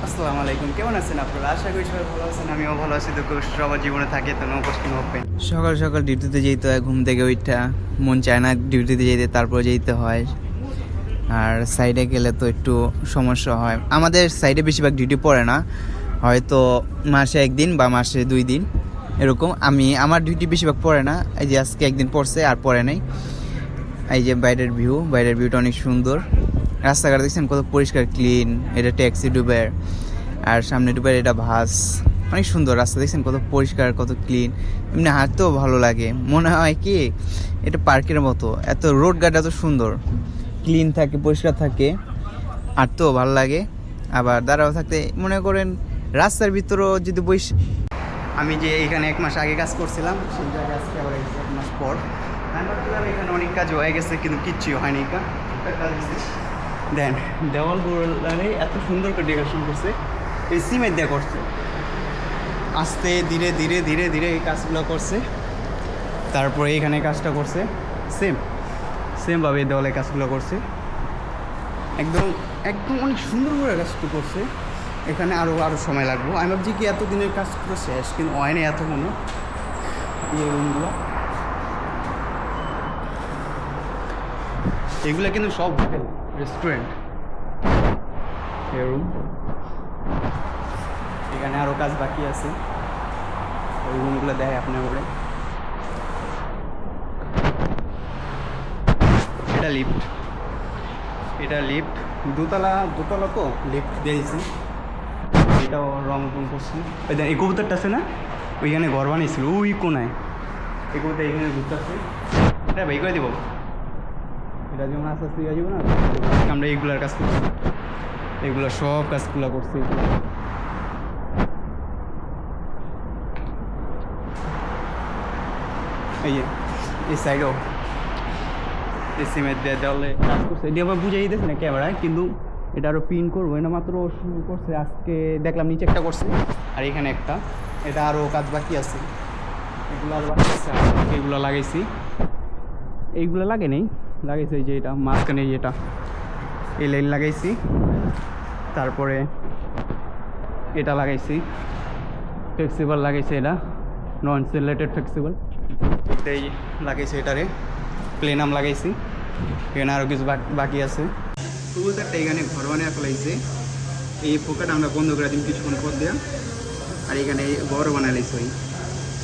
আসসালামু আলাইকুম, কেমন আছেন আপনারা? আশা করি সবাই ভালো আছেন, আমিও ভালো আছি। দুঃখ সবার জীবনে থাকে, তো নো কষ্ট নো পেন। সকাল সকাল ডিউটিতে যেতে হয়, ঘুম থেকে ওইটা মন চায় না ডিউটিতে যেতে, তারপর যেতে হয়। আর সাইডে গেলে তো একটু সমস্যা হয়। আমাদের সাইডে বেশিরভাগ ডিউটি পড়ে না, হয়তো মাসে একদিন বা মাসে 2 দিন এরকম। আমার ডিউটি বেশিরভাগ পড়ে না, এই যে আজকে একদিন পড়ছে আর পড়ে নাই। এই যে বাইরের ভিউটা অনেক সুন্দর। রাস্তাঘাট দেখছেন কত পরিষ্কার ক্লিন। এটা ট্যাক্সি ডুবের, আর সামনে ডুবের এটা ভাস। অনেক সুন্দর রাস্তা দেখছেন কত পরিষ্কার, কত ক্লিন। এমনি হাঁটতেও ভালো লাগে, মনে হয় কি এটা পার্কের মতো। এত রোড ঘাট এত সুন্দর, ক্লিন থাকে, পরিষ্কার থাকে, হাঁটতেও ভালো লাগে। আবার দাঁড়াও থাকতে মনে করেন রাস্তার ভিতরেও যদি আমি যে এখানে 1 মাস আগে কাজ করছিলাম, সেই জায়গায় আজকে আবার 1 মাস পর আমি ভাবছিলাম এখানে অনেক কাজ হয়ে গেছে, কিন্তু কিচ্ছু হয়নি। দেন দেওয়ালগুলো এত সুন্দর করে ডেকোরেশন করছে, এই সিমেন্ট দিয়ে করছে। আস্তে ধীরে ধীরে ধীরে ধীরে এই কাজগুলো করছে, তারপরে এইখানে কাজটা করছে সেমভাবে দেওয়ালে কাজগুলো করছে। একদম একদম অনেক সুন্দর করে কাজটা করছে। এখানে আরও সময় লাগবে। আমি ভাবছি কি এতদিনের কাজ পুরো শেষ, কিন্তু হয়নি এতক্ষণ। এই রুমগুলো, এগুলো কিন্তু সব হোটেল রেস্টুরেন্ট। রুম, এখানে আরও কাজ বাকি আছে। ওই রুমগুলো দেয় আপনার উপরে। এটা লিফট দোতলা তো লিফট দিয়েছি। এটাও রং করছি। ওই দেখ এই কবুতরটা আছে না, ওইখানে ঘর বানিয়েছিল ওই কোনায়। এই কবুতর এখানে ঘুরতে আসছে, এটা ভাই করে দেবো। এটা যেমন আস্তে আস্তে যাবো না, আমরা এইগুলার কাজ করছি, এগুলো সব কাজগুলো করছি। এই সাইডও এই সিমেন্ট দিয়ে দেওয়ালে কাজ করছে। এটি আবার বুঝাই দিতেছে না ক্যামেরায়, কিন্তু এটা আরও পিন করবো। এটা মাত্র শুরু করছে আজকে, দেখলাম নিচে একটা করছে আর এখানে একটা। এটা আরও কাজ বাকি আছে, এগুলো আরও বাকি আছে। এগুলো লাগাইছি, এইগুলো লাগে নেই, লাগাইছে এই যে এটা মাঝখানে, যেটা এই লাইন লাগাইছি। তারপরে এটা লাগাইছি, ফ্লেক্সিবল লাগাইছে, এটা নন ইনসুলেটেড ফ্লেক্সিবল। এটাই লাগাইছে, এটারে প্লেনাম লাগাইছি। এখানে আরও কিছু বাকি আছে। কবুতরটা এখানে ঘর বানিয়ে ফেলাইছে। এই পোকাটা আমরা বন্ধ করে দিন কিছুক্ষণ পর দেওয়া। আর এখানে ঘর বানাইছে, ওই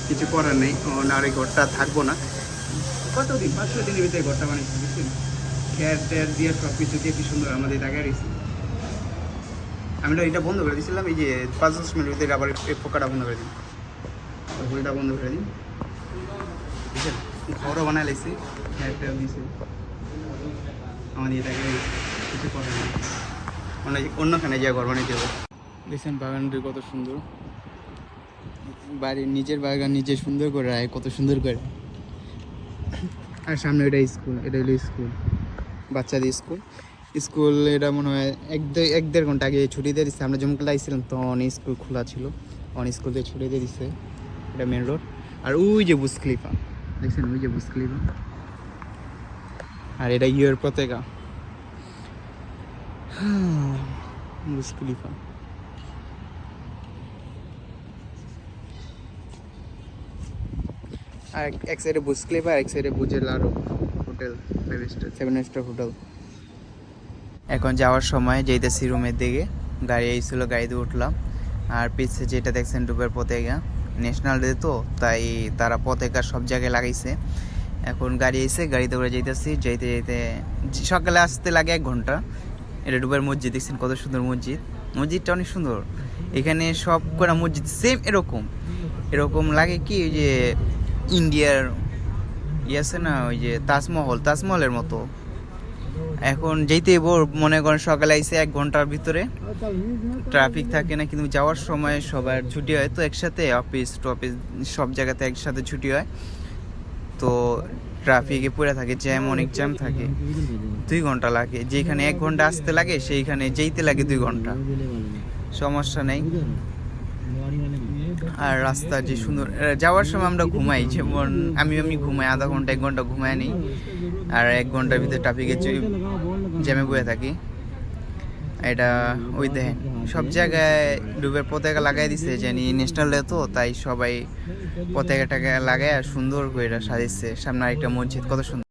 কিছু করার নেই। আর এই ঘরটা থাকবো না, কতদিন 500 দিনের ভিতরে ঘরটা বানিয়েছি, বুঝছেন? খেয়ার টেয়ার দিয়ে সব কিছু দিয়ে কি সুন্দর আমাদের জায়গায় রয়েছে। আমি তো এটা বন্ধ করে দিয়েছিলাম, এই যে 5-10 মিনিটের ভিতরে আবার এই পোকাটা বন্ধ করে দিন, হোলটা বন্ধ করে দিন। বুঝছেন, ঘরও বানাই লাইছি, খেয়ার টেয়ার দিয়েছে আমাদের এটাকে, কিছু করার নেই। মানে অন্যখানে গিয়ে ঘর বানিয়ে দেবো। দেখছেন বাগানটি কত সুন্দর, বাড়ির নিজের বাগান নিজে সুন্দর করে রায়, কত সুন্দর করে। আর সামনে এটা স্কুল, এটা হলো স্কুল, বাচ্চাদের স্কুল। এটা মনে হয় 1-1.5 ঘন্টা আগে ছুটি দিয়ে দিচ্ছে। আমরা যেমন আইছিলাম তখন স্কুল খোলা ছিল, অনেক স্কুল দিয়ে ছুটি দিয়ে দিচ্ছে। এটা মেন রোড। আর ওই যে বুর্জ খলিফা দেখছেন, ওই যে বুর্জ খলিফা। আর এটা ইয়ের পতাকা, বুর্জ খলিফা। আর এক সাইডে বুর্জ খলিফা, এক সাইডে বুর্জের আরো হোটেল, 7 স্টার হোটেল। এখন যাওয়ার সময় যেতেছি রুমের দিকে, গাড়ি আইছিল, গাড়িতে উঠলাম। আর পিছে যেটা দেখছেন ডুবের পতাকা, ন্যাশনাল ডে তো তাই তারা পতাকা সব জায়গায় লাগাইছে। এখন গাড়ি এসে গাড়িতে করে যেতেছি, যেতে যেতে সকালে আসতে লাগে 1 ঘন্টা। এটা ডুবের মসজিদ, দেখছেন কত সুন্দর মসজিদটা অনেক সুন্দর। এখানে সব কটা মসজিদ সেম এরকম লাগে কি, ওই যে ইন্ডিয়ার আছে না, ওই যে তাজমহলের মতো। এখন যেতে মনে করেন সকালে আইসে 1 ঘন্টার ভিতরে, ট্রাফিক থাকে না। কিন্তু যাওয়ার সময় সবার ছুটি হয়, তো একসাথে অফিস টফিস সব জায়গাতে একসাথে ছুটি হয়, তো ট্রাফিকে পড়ে থাকে, অনেক জ্যাম থাকে। 2 ঘন্টা লাগে, যেখানে 1 ঘন্টা আসতে লাগে সেইখানে যেতে লাগে 2 ঘন্টা। সমস্যা নেই। আর রাস্তা যে সুন্দর। যাওয়ার সময় আমরা ঘুমাই, যেমন আমি ঘুমাই আধা ঘন্টা 1 ঘন্টা ঘুমাই নিই, আর 1 ঘন্টার ভিতরে ট্রাফিকে জ্যামে বয়ে থাকি। এটা ওই দেখেন সব জায়গায় ডুবের পতাকা লাগাই দিছে, জানি ন্যাশনাল ডে তো তাই সবাই পতাকাটাকে লাগায় সুন্দর করে সাজিয়েছে। সামনে আরেকটা মসজিদ, কত সুন্দর।